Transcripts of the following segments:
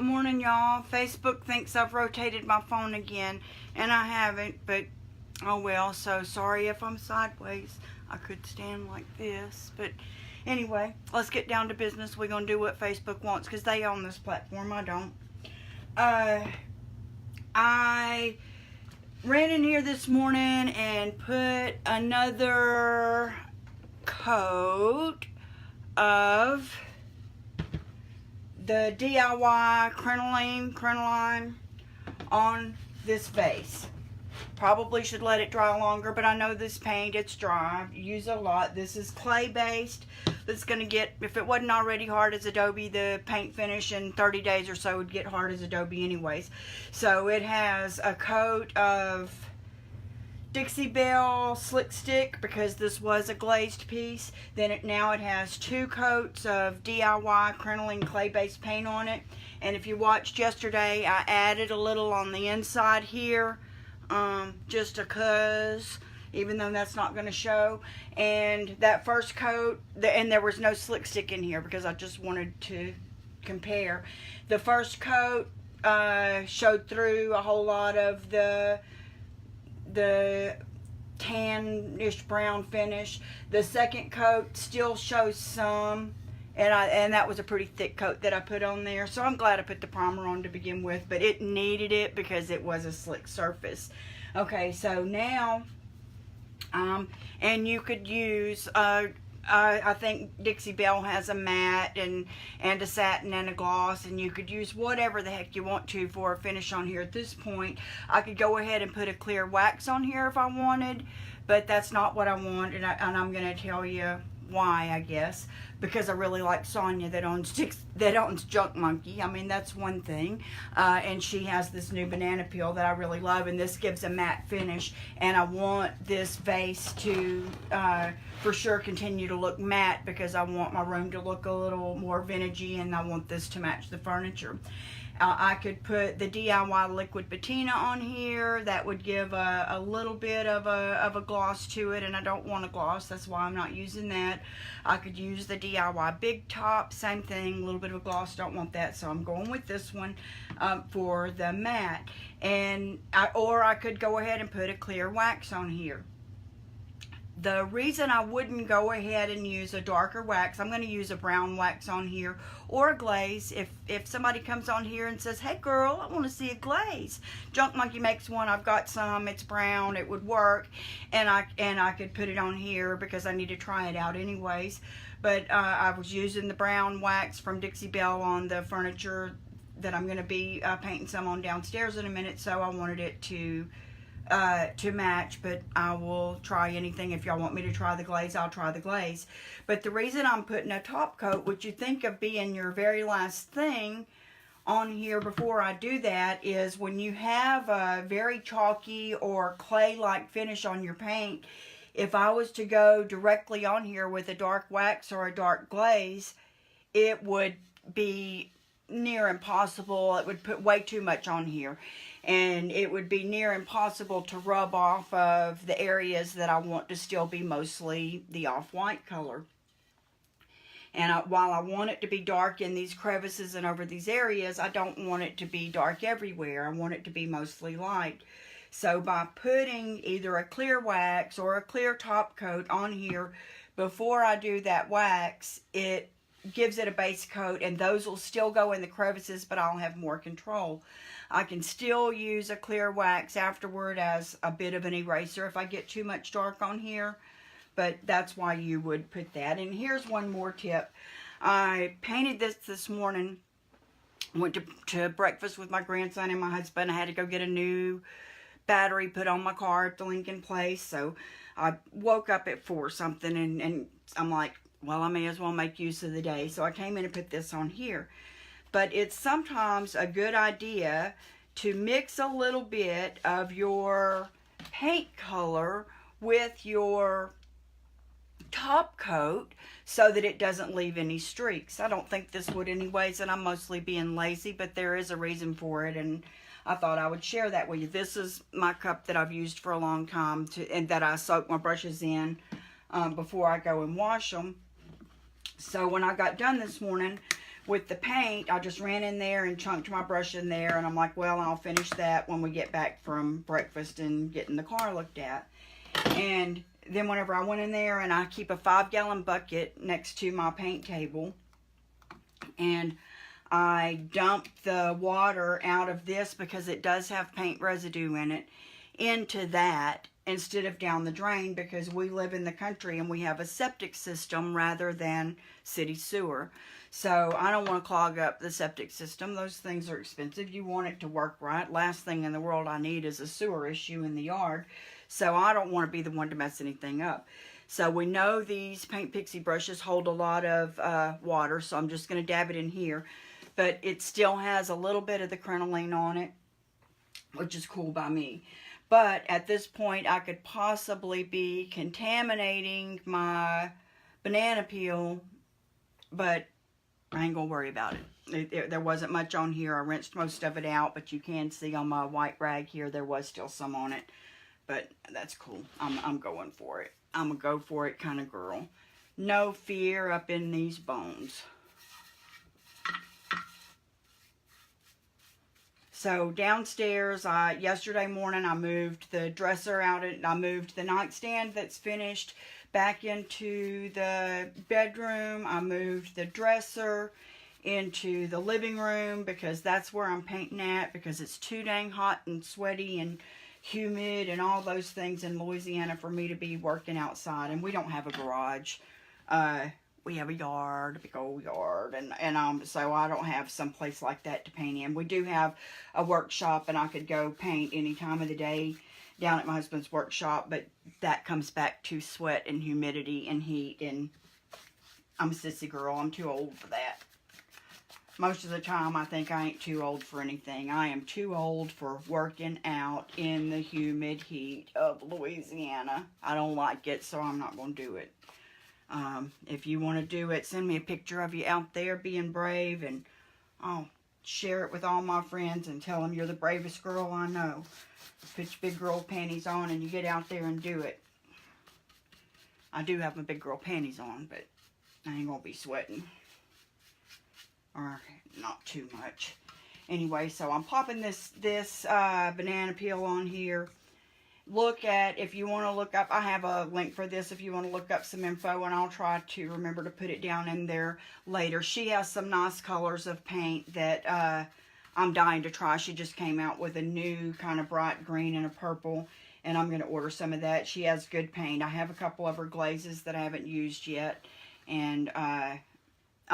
morning, y'all. Facebook thinks I've rotated my phone again, and I haven't, but oh well. So sorry if I'm sideways. I could stand like this, but anyway, let's get down to business. We're gonna do what Facebook wants because they own this platform. I don't. I ran in here this morning and put another coat of the DIY crinoline on this vase. Probably should let it dry longer, but I know this paint, it's dry. Use a lot. This is clay based. That's going to get, if it wasn't already hard as Adobe, the paint finish in 30 days or so would get hard as Adobe anyways. So it has a coat of Dixie Belle Slick Stick because this was a glazed piece. Then now it has 2 coats of DIY crinoline clay-based paint on it. And if you watched yesterday, I added a little on the inside here, just because, even though that's not going to show. And that first coat, and there was no Slick Stick in here because I just wanted to compare. The first coat showed through a whole lot of the tan-ish brown finish. The second coat still shows some, and that was a pretty thick coat that I put on there. So I'm glad I put the primer on to begin with, but it needed it because it was a slick surface. Okay, so now, and you could use, I think Dixie Belle has a matte and a satin and a gloss, and you could use whatever the heck you want to for a finish on here. At this point, I could go ahead and put a clear wax on here if I wanted, but that's not what I want, and I'm going to tell you why, I guess, because I really like Sonia that owns Junk Monkey. I mean, that's one thing, and she has this new banana peel that I really love, and this gives a matte finish, and I want this vase to for sure continue to look matte because I want my room to look a little more vintagey, and I want this to match the furniture. I could put the DIY liquid patina on here. That would give a little bit of a gloss to it, and I don't want a gloss. That's why I'm not using that. I could use the DIY Big Top. Same thing, a little bit of a gloss. Don't want that, so I'm going with this one for the matte. Or I could go ahead and put a clear wax on here. The reason I wouldn't go ahead and use a darker wax, I'm going to use a brown wax on here or a glaze. If somebody comes on here and says, hey girl, I want to see a glaze. Junk Monkey makes one. I've got some. It's brown. It would work. And I could put it on here because I need to try it out anyways. But I was using the brown wax from Dixie Belle on the furniture that I'm going to be painting some on downstairs in a minute. So I wanted it to match, but I will try anything. If y'all want me to try the glaze, I'll try the glaze. But the reason I'm putting a top coat, which you think of being your very last thing on here before I do that, is when you have a very chalky or clay-like finish on your paint, if I was to go directly on here with a dark wax or a dark glaze, it would be near impossible. It would put way too much on here, and it would be near impossible to rub off of the areas that I want to still be mostly the off-white color. And while I want it to be dark in these crevices and over these areas, I don't want it to be dark everywhere. I want it to be mostly light. So by putting either a clear wax or a clear top coat on here before I do that wax, it gives it a base coat, and those will still go in the crevices, but I'll have more control. I can still use a clear wax afterward as a bit of an eraser if I get too much dark on here, but that's why you would put that. And here's one more tip. I painted this morning. Went to breakfast with my grandson and my husband. I had to go get a new battery put on my car at the Lincoln Place, so I woke up at 4 something, and I'm like, well, I may as well make use of the day. So I came in and put this on here. But it's sometimes a good idea to mix a little bit of your paint color with your top coat so that it doesn't leave any streaks. I don't think this would anyways, and I'm mostly being lazy, but there is a reason for it, and I thought I would share that with you. This is my cup that I've used for a long time, and that I soak my brushes in before I go and wash them. So when I got done this morning with the paint, I just ran in there and chunked my brush in there, and I'm like, well, I'll finish that when we get back from breakfast and getting the car looked at. And then whenever I went in there, and I keep a 5-gallon bucket next to my paint table, and I dumped the water out of this because it does have paint residue in it into that instead of down the drain, because we live in the country and we have a septic system rather than city sewer. So I don't want to clog up the septic system. Those things are expensive. You want it to work right. Last thing in the world I need is a sewer issue in the yard. So I don't want to be the one to mess anything up. So we know these Paint Pixie brushes hold a lot of water, so I'm just going to dab it in here. But it still has a little bit of the crinoline on it, which is cool by me. But at this point, I could possibly be contaminating my banana peel, but I ain't going to worry about it. There wasn't much on here. I rinsed most of it out, but you can see on my white rag here, there was still some on it. But that's cool. I'm going for it. I'm a go for it kind of girl. No fear up in these bones. So downstairs, yesterday morning, I moved the dresser out. I moved the nightstand that's finished back into the bedroom. I moved the dresser into the living room because that's where I'm painting at, because it's too dang hot and sweaty and humid and all those things in Louisiana for me to be working outside. And we don't have a garage. We have a yard, a big old yard, and so I don't have some place like that to paint in. We do have a workshop, and I could go paint any time of the day down at my husband's workshop, but that comes back to sweat and humidity and heat, and I'm a sissy girl. I'm too old for that. Most of the time, I think I ain't too old for anything. I am too old for working out in the humid heat of Louisiana. I don't like it, so I'm not going to do it. If you want to do it, send me a picture of you out there being brave, and I'll share it with all my friends and tell them you're the bravest girl I know. Put your big girl panties on and you get out there and do it. I do have my big girl panties on, but I ain't going to be sweating. Or not too much. Anyway, so I'm popping this banana peel on here. Look at, if you want to look up, I have a link for this if you want to look up some info, and I'll try to remember to put it down in there later. She has some nice colors of paint that I'm dying to try. She just came out with a new kind of bright green and a purple, and I'm going to order some of that. She has good paint. I have a couple of her glazes that I haven't used yet, and I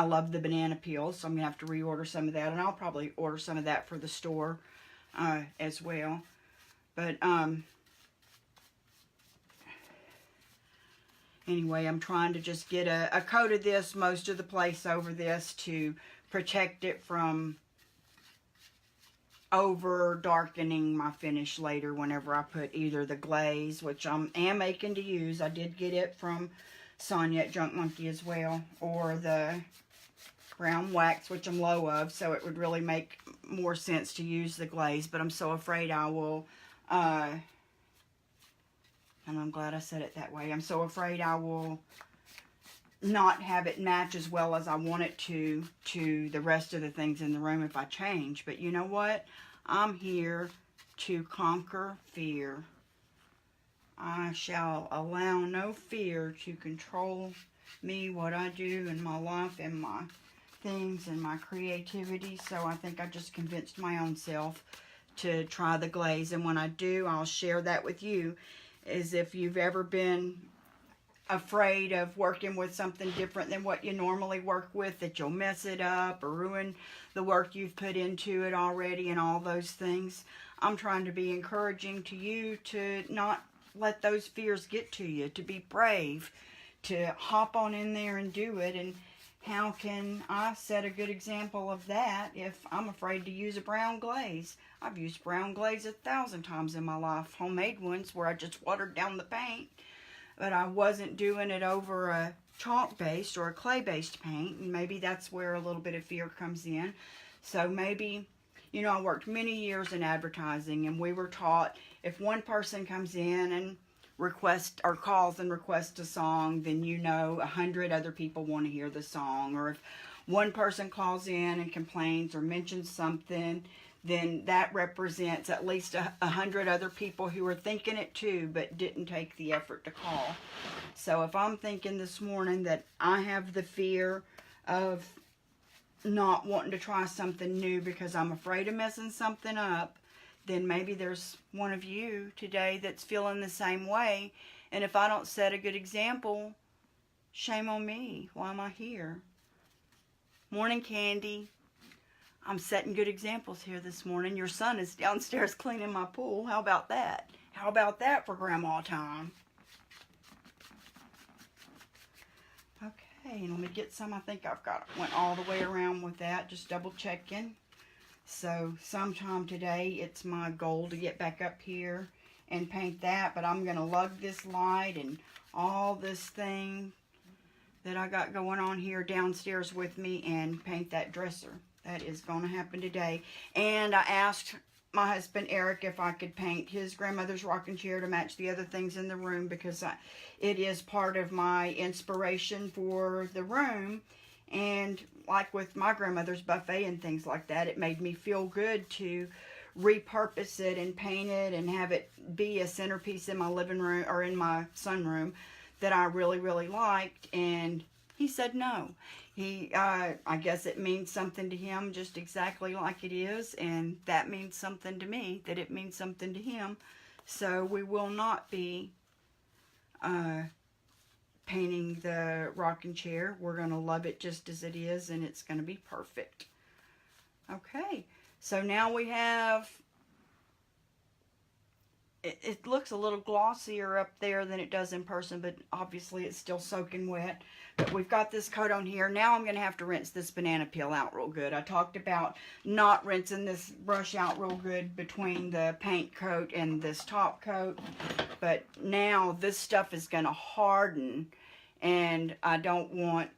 love the banana peel, so I'm going to have to reorder some of that, and I'll probably order some of that for the store as well. But, anyway, I'm trying to just get a coat of this most of the place over this to protect it from over darkening my finish later whenever I put either the glaze, which I am making to use. I did get it from Sonia at Junk Monkey as well, or the brown wax, which I'm low of, so it would really make more sense to use the glaze, but I'm so afraid I will, and I'm glad I said it that way, I'm so afraid I will not have it match as well as I want it to the rest of the things in the room if I change. But you know what? I'm here to conquer fear. I shall allow no fear to control me, what I do in my life and my things and my creativity. So I think I just convinced my own self to try the glaze. And when I do, I'll share that with you. As if you've ever been afraid of working with something different than what you normally work with, that you'll mess it up or ruin the work you've put into it already and all those things. I'm trying to be encouraging to you to not let those fears get to you, to be brave, to hop on in there and do it. And how can I set a good example of that if I'm afraid to use a brown glaze? I've used brown glaze 1,000 times in my life, homemade ones where I just watered down the paint, but I wasn't doing it over a chalk-based or a clay-based paint, and maybe that's where a little bit of fear comes in. So maybe, you know, I worked many years in advertising, and we were taught if one person comes in and request or calls and requests a song, then you know 100 other people want to hear the song. Or if one person calls in and complains or mentions something, then that represents at least 100 other people who are thinking it too, but didn't take the effort to call. So if I'm thinking this morning that I have the fear of not wanting to try something new because I'm afraid of messing something up, then maybe there's one of you today that's feeling the same way. And if I don't set a good example, shame on me. Why am I here? Morning, Candy. I'm setting good examples here this morning. Your son is downstairs cleaning my pool. How about that? How about that for grandma time? Okay, and let me get some. I think went all the way around with that. Just double checking. So sometime today, it's my goal to get back up here and paint that. But I'm going to lug this light and all this thing that I got going on here downstairs with me and paint that dresser. That is going to happen today. And I asked my husband Eric if I could paint his grandmother's rocking chair to match the other things in the room, because it is part of my inspiration for the room. And like with my grandmother's buffet and things like that, it made me feel good to repurpose it and paint it and have it be a centerpiece in my living room or in my sunroom that I really, really liked. And he said no. I guess it means something to him just exactly like it is, and that means something to me, that it means something to him. So we will not be painting the rocking chair. We're going to love it just as it is, and it's going to be perfect. Okay, so now we have, it looks a little glossier up there than it does in person, but obviously it's still soaking wet. But we've got this coat on here. Now I'm going to have to rinse this banana peel out real good. I talked about not rinsing this brush out real good between the paint coat and this top coat. But now this stuff is going to harden, and I don't want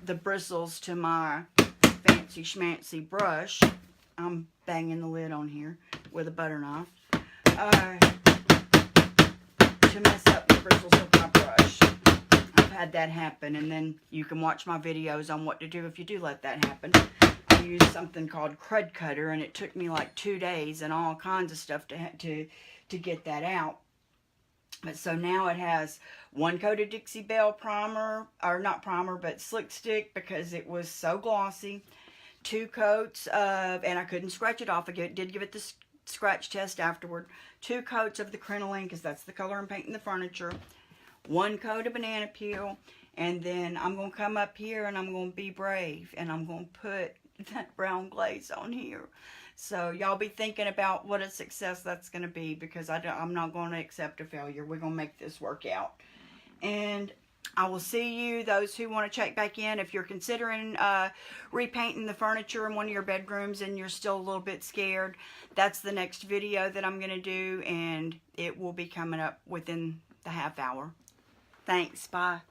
the bristles to my fancy schmancy brush. I'm banging the lid on here with a butter knife. To mess up the bristles of my brush. I've had that happen, and then you can watch my videos on what to do if you do let that happen. I used something called Crud Cutter, and it took me like 2 days and all kinds of stuff to get that out. But so now it has 1 coat of Dixie Belle primer, or not primer, but Slick Stick, because it was so glossy. 2 coats of, and I couldn't scratch it off. I did give it the scratch test afterward. 2 coats of the crinoline, because that's the color I'm painting the furniture. 1 coat of banana peel, and then I'm going to come up here and I'm going to be brave, and I'm going to put that brown glaze on here. So y'all be thinking about what a success that's going to be, because I'm not going to accept a failure. We're going to make this work out. And I will see you, those who want to check back in. If you're considering repainting the furniture in one of your bedrooms and you're still a little bit scared, that's the next video that I'm going to do, and it will be coming up within the half hour. Thanks. Bye.